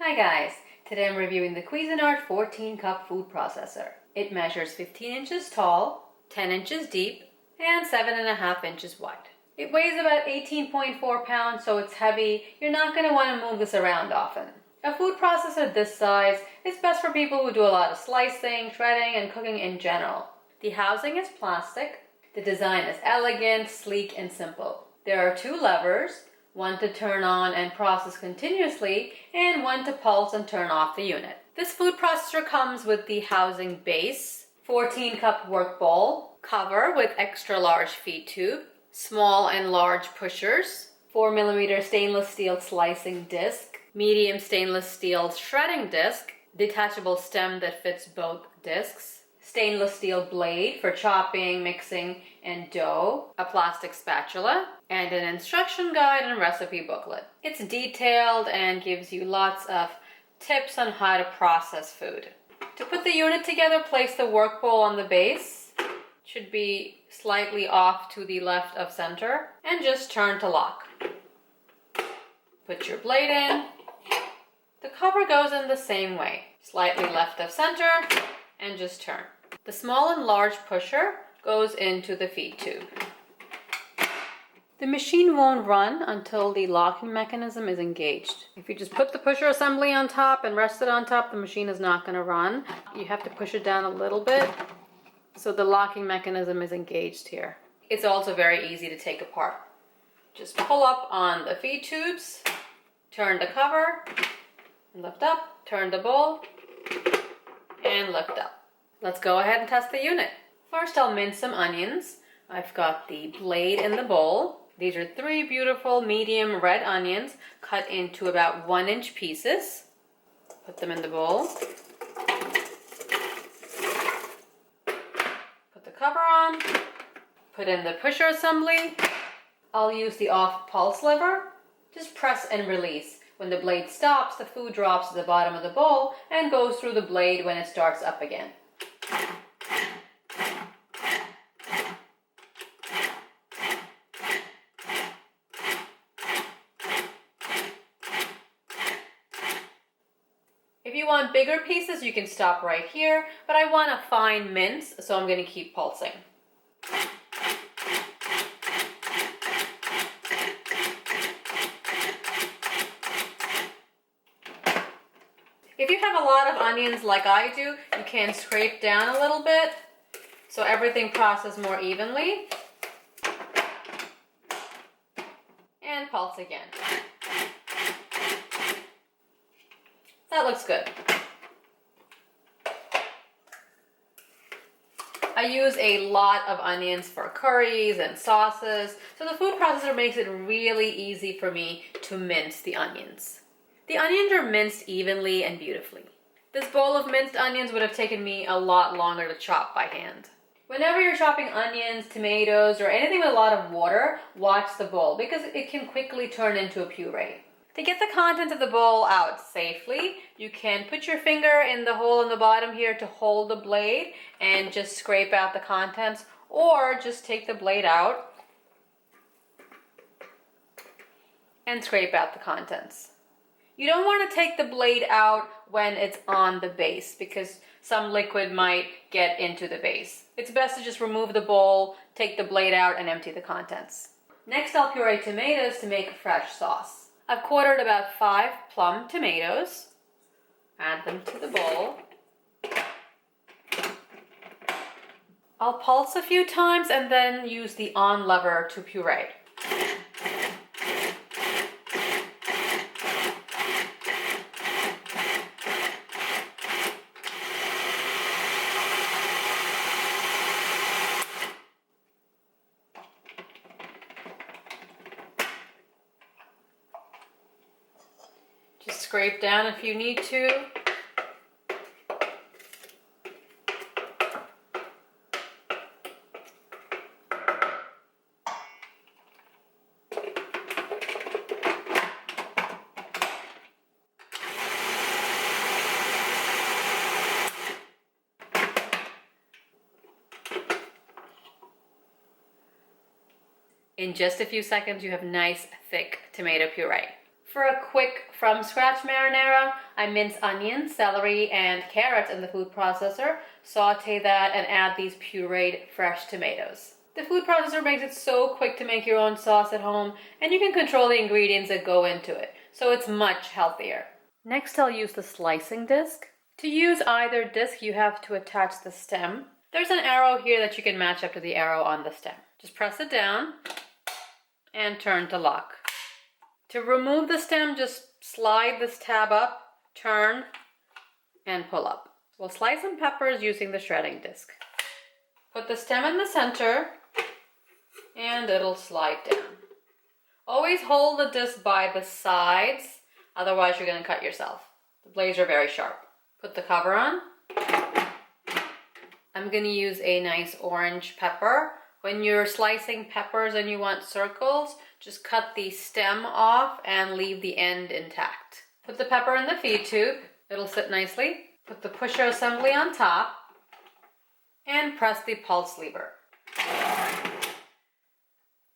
Hi guys, today I'm reviewing the Cuisinart 14 cup food processor. It measures 15 inches tall, 10 inches deep, and 7.5 inches wide. It weighs about 18.4 pounds, so it's heavy. You're not going to want to move this around often. A food processor this size is best for people who do a lot of slicing, shredding, and cooking in general. The housing is plastic. The design is elegant, sleek, and simple. There are two levers, one to turn on and process continuously, and one to pulse and turn off the unit. This food processor comes with the housing base, 14 cup work bowl, cover with extra large feed tube, small and large pushers, 4mm stainless steel slicing disc, medium stainless steel shredding disc, detachable stem that fits both discs, stainless steel blade for chopping, mixing, and dough, a plastic spatula, and an instruction guide and recipe booklet. It's detailed and gives you lots of tips on how to process food. To put the unit together, place the work bowl on the base. It should be slightly off to the left of center, and just turn to lock. Put your blade in. The cover goes in the same way, slightly left of center, and just turn. The small and large pusher goes into the feed tube. The machine won't run until the locking mechanism is engaged. If you just put the pusher assembly on top and rest it on top, the machine is not going to run. You have to push it down a little bit so the locking mechanism is engaged here. It's also very easy to take apart. Just pull up on the feed tubes, turn the cover, lift up, turn the bowl, and lift up. Let's go ahead and test the unit. First, I'll mince some onions. I've got the blade in the bowl. These are 3 beautiful medium red onions cut into about 1-inch pieces. Put them in the bowl. Put the cover on. Put in the pusher assembly. I'll use the off pulse lever. Just press and release. When the blade stops, the food drops to the bottom of the bowl and goes through the blade when it starts up again. If you want bigger pieces, you can stop right here, but I want a fine mince, so I'm going to keep pulsing. If you have a lot of onions like I do, you can scrape down a little bit so everything processes more evenly. And pulse again. That looks good. I use a lot of onions for curries and sauces, so the food processor makes it really easy for me to mince the onions. The onions are minced evenly and beautifully. This bowl of minced onions would have taken me a lot longer to chop by hand. Whenever you're chopping onions, tomatoes, or anything with a lot of water, watch the bowl because it can quickly turn into a puree. To get the contents of the bowl out safely, you can put your finger in the hole in the bottom here to hold the blade and just scrape out the contents, or just take the blade out and scrape out the contents. You don't want to take the blade out when it's on the base because some liquid might get into the base. It's best to just remove the bowl, take the blade out, and empty the contents. Next, I'll puree tomatoes to make a fresh sauce. I've quartered about 5 plum tomatoes. Add them to the bowl. I'll pulse a few times and then use the on lever to puree. Just scrape down if you need to. In just a few seconds, you have nice, thick tomato puree. For a quick from-scratch marinara, I mince onions, celery, and carrots in the food processor, saute that, and add these pureed fresh tomatoes. The food processor makes it so quick to make your own sauce at home, and you can control the ingredients that go into it, so it's much healthier. Next, I'll use the slicing disc. To use either disc, you have to attach the stem. There's an arrow here that you can match up to the arrow on the stem. Just press it down and turn to lock. To remove the stem, just slide this tab up, turn, and pull up. We'll slice some peppers using the shredding disc. Put the stem in the center, and it'll slide down. Always hold the disc by the sides, otherwise you're going to cut yourself. The blades are very sharp. Put the cover on. I'm going to use a nice orange pepper. When you're slicing peppers and you want circles, just cut the stem off and leave the end intact. Put the pepper in the feed tube. It'll sit nicely. Put the pusher assembly on top and press the pulse lever.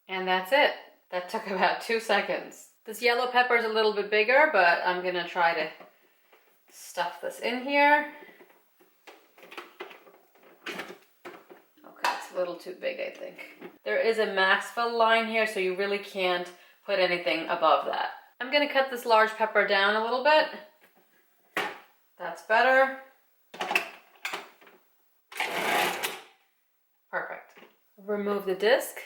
And that's it. That took about 2 seconds. This yellow pepper is a little bit bigger, but I'm going to try to stuff this in here. A little too big, I think. There is a max fill line here, so you really can't put anything above that. I'm going to cut this large pepper down a little bit. That's better. Perfect. Remove the disc.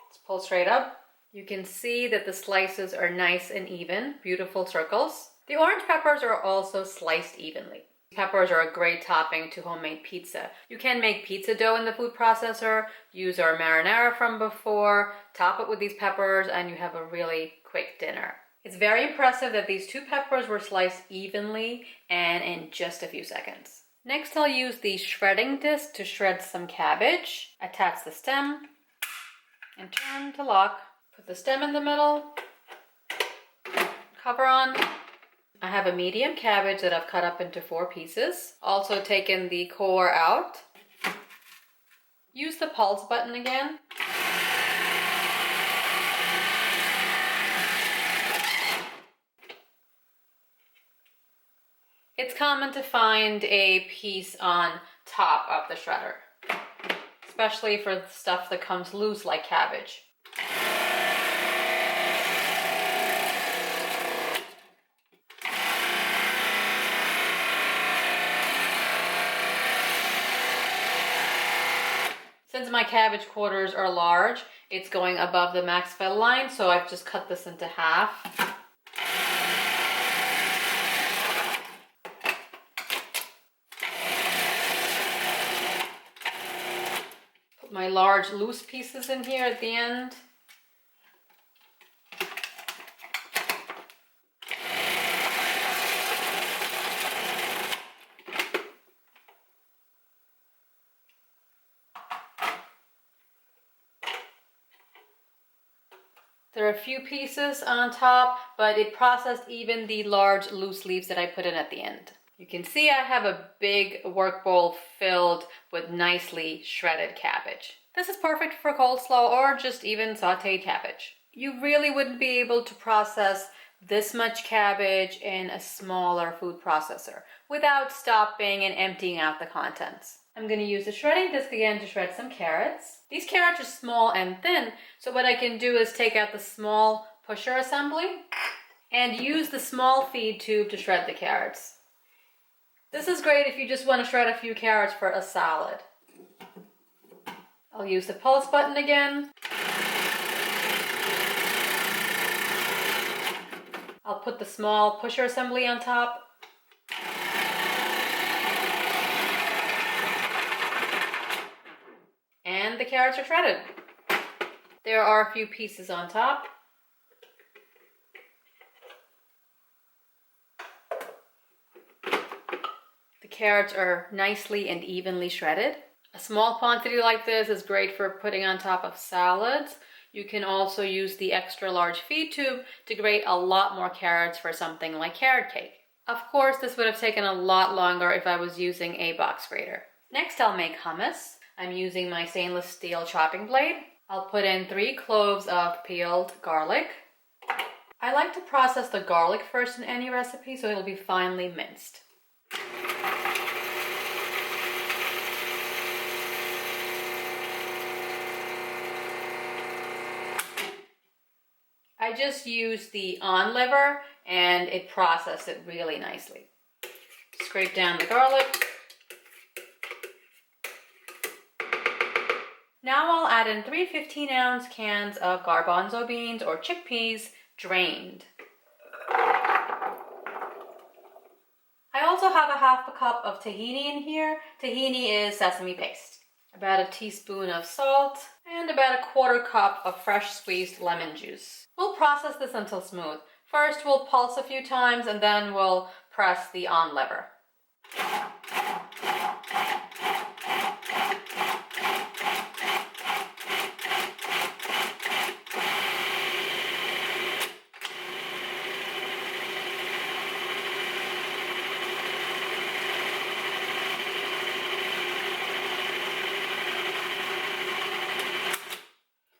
Let's pull straight up. You can see that the slices are nice and even, beautiful circles. The orange peppers are also sliced evenly. Peppers are a great topping to homemade pizza. You can make pizza dough in the food processor, use our marinara from before, top it with these peppers, and you have a really quick dinner. It's very impressive that these 2 peppers were sliced evenly and in just a few seconds. Next, I'll use the shredding disc to shred some cabbage. Attach the stem and turn to lock. Put the stem in the middle, cover on. I have a medium cabbage that I've cut up into 4 pieces. Also taken the core out. Use the pulse button again. It's common to find a piece on top of the shredder, especially for stuff that comes loose like cabbage. Since my cabbage quarters are large, it's going above the max fill line, so I've just cut this into half. Put my large loose pieces in here at the end. There are a few pieces on top, but it processed even the large loose leaves that I put in at the end. You can see I have a big work bowl filled with nicely shredded cabbage. This is perfect for coleslaw or just even sauteed cabbage. You really wouldn't be able to process this much cabbage in a smaller food processor without stopping and emptying out the contents. I'm going to use the shredding disc again to shred some carrots. These carrots are small and thin, so what I can do is take out the small pusher assembly and use the small feed tube to shred the carrots. This is great if you just want to shred a few carrots for a salad. I'll use the pulse button again. I'll put the small pusher assembly on top. And the carrots are shredded. There are a few pieces on top. The carrots are nicely and evenly shredded. A small quantity like this is great for putting on top of salads. You can also use the extra large feed tube to grate a lot more carrots for something like carrot cake. Of course, this would have taken a lot longer if I was using a box grater. Next, I'll make hummus. I'm using my stainless steel chopping blade. I'll put in 3 cloves of peeled garlic. I like to process the garlic first in any recipe so it'll be finely minced. I just used the on lever and it processed it really nicely. Scrape down the garlic. Now I'll add in 3 15-ounce cans of garbanzo beans or chickpeas, drained. I also have a half a cup of tahini in here. Tahini is sesame paste. About a teaspoon of salt and about a 1/4 cup of fresh squeezed lemon juice. We'll process this until smooth. First we'll pulse a few times and then we'll press the on lever.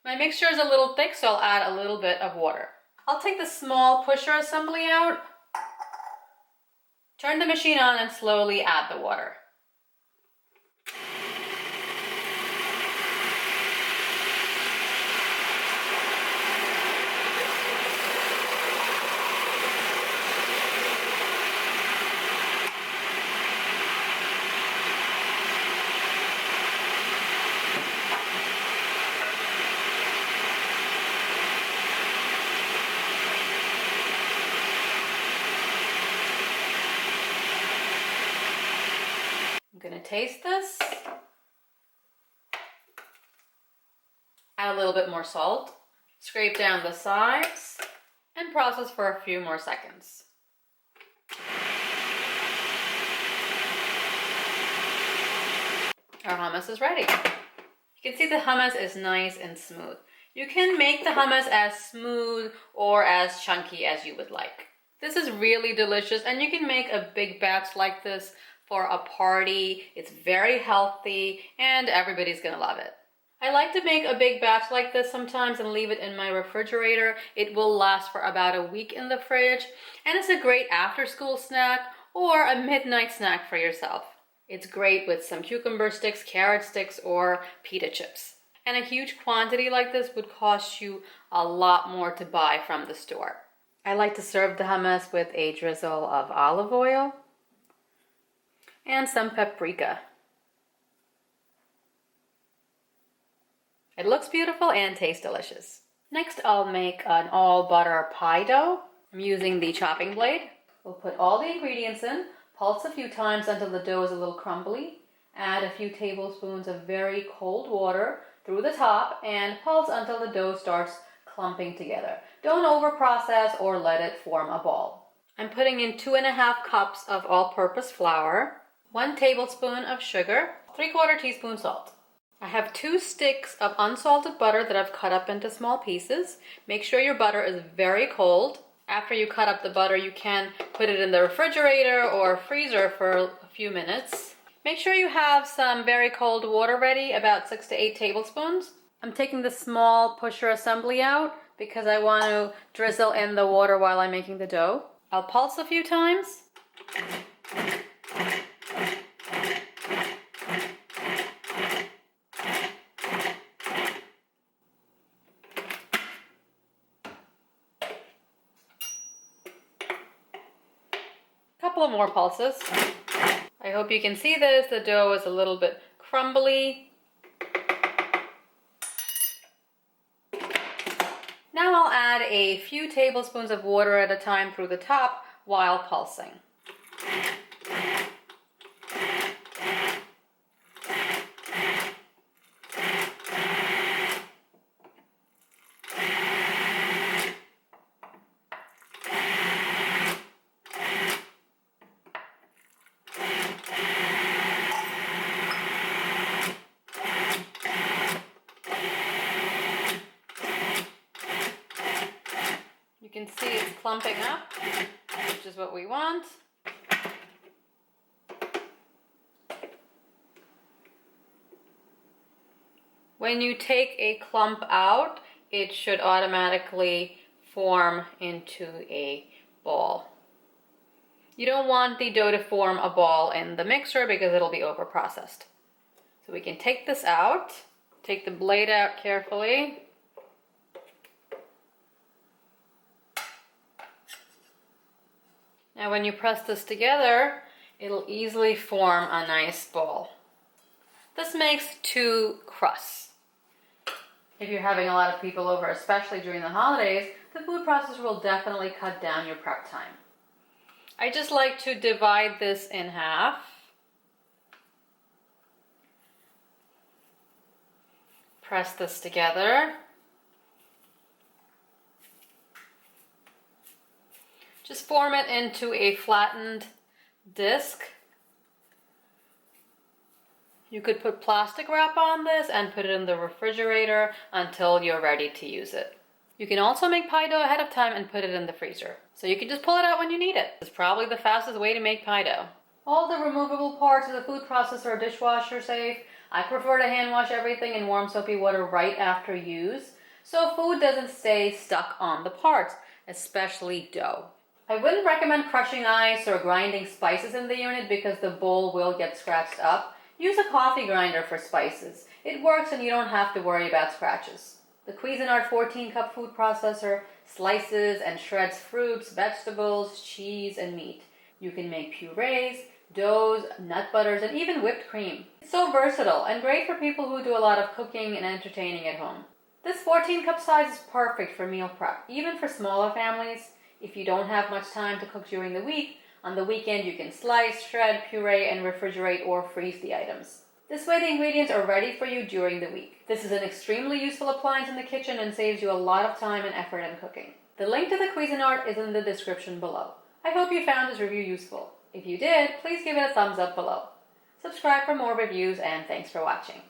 My mixture is a little thick, so I'll add a little bit of water. I'll take the small pusher assembly out, turn the machine on, and slowly add the water. I'm going to taste this. Add a little bit more salt. Scrape down the sides and process for a few more seconds. Our hummus is ready. You can see the hummus is nice and smooth. You can make the hummus as smooth or as chunky as you would like. This is really delicious and you can make a big batch like this for a party. It's very healthy and everybody's gonna love it. I like to make a big batch like this sometimes and leave it in my refrigerator. It will last for about a week in the fridge and it's a great after school snack or a midnight snack for yourself. It's great with some cucumber sticks, carrot sticks, or pita chips. And a huge quantity like this would cost you a lot more to buy from the store. I like to serve the hummus with a drizzle of olive oil and some paprika. It looks beautiful and tastes delicious. Next, I'll make an all butter pie dough. I'm using the chopping blade. We'll put all the ingredients in, pulse a few times until the dough is a little crumbly. Add a few tablespoons of very cold water through the top and pulse until the dough starts clumping together. Don't over process or let it form a ball. I'm putting in 2½ cups of all-purpose flour, 1 tablespoon of sugar, 3/4 teaspoon salt. I have 2 sticks of unsalted butter that I've cut up into small pieces. Make sure your butter is very cold. After you cut up the butter, you can put it in the refrigerator or freezer for a few minutes. Make sure you have some very cold water ready, about 6 to 8 tablespoons. I'm taking the small pusher assembly out because I want to drizzle in the water while I'm making the dough. I'll pulse a few times. Couple of more pulses. I hope you can see this. The dough is a little bit crumbly. Now I'll add a few tablespoons of water at a time through the top while pulsing. You can see it's clumping up, which is what we want. When you take a clump out, it should automatically form into a ball. You don't want the dough to form a ball in the mixer because it'll be overprocessed. So we can take this out, take the blade out carefully. Now when you press this together, it'll easily form a nice ball. This makes 2 crusts. If you're having a lot of people over, especially during the holidays, the food processor will definitely cut down your prep time. I just like to divide this in half. Press this together. Just form it into a flattened disc. You could put plastic wrap on this and put it in the refrigerator until you're ready to use it. You can also make pie dough ahead of time and put it in the freezer. So you can just pull it out when you need it. It's probably the fastest way to make pie dough. All the removable parts of the food processor are dishwasher safe. I prefer to hand wash everything in warm soapy water right after use, so food doesn't stay stuck on the parts, especially dough. I wouldn't recommend crushing ice or grinding spices in the unit because the bowl will get scratched up. Use a coffee grinder for spices. It works and you don't have to worry about scratches. The Cuisinart 14-cup food processor slices and shreds fruits, vegetables, cheese, and meat. You can make purees, doughs, nut butters, and even whipped cream. It's so versatile and great for people who do a lot of cooking and entertaining at home. This 14-cup size is perfect for meal prep, even for smaller families. If you don't have much time to cook during the week, on the weekend you can slice, shred, puree, and refrigerate or freeze the items. This way the ingredients are ready for you during the week. This is an extremely useful appliance in the kitchen and saves you a lot of time and effort in cooking. The link to the Cuisinart is in the description below. I hope you found this review useful. If you did, please give it a thumbs up below. Subscribe for more reviews and thanks for watching.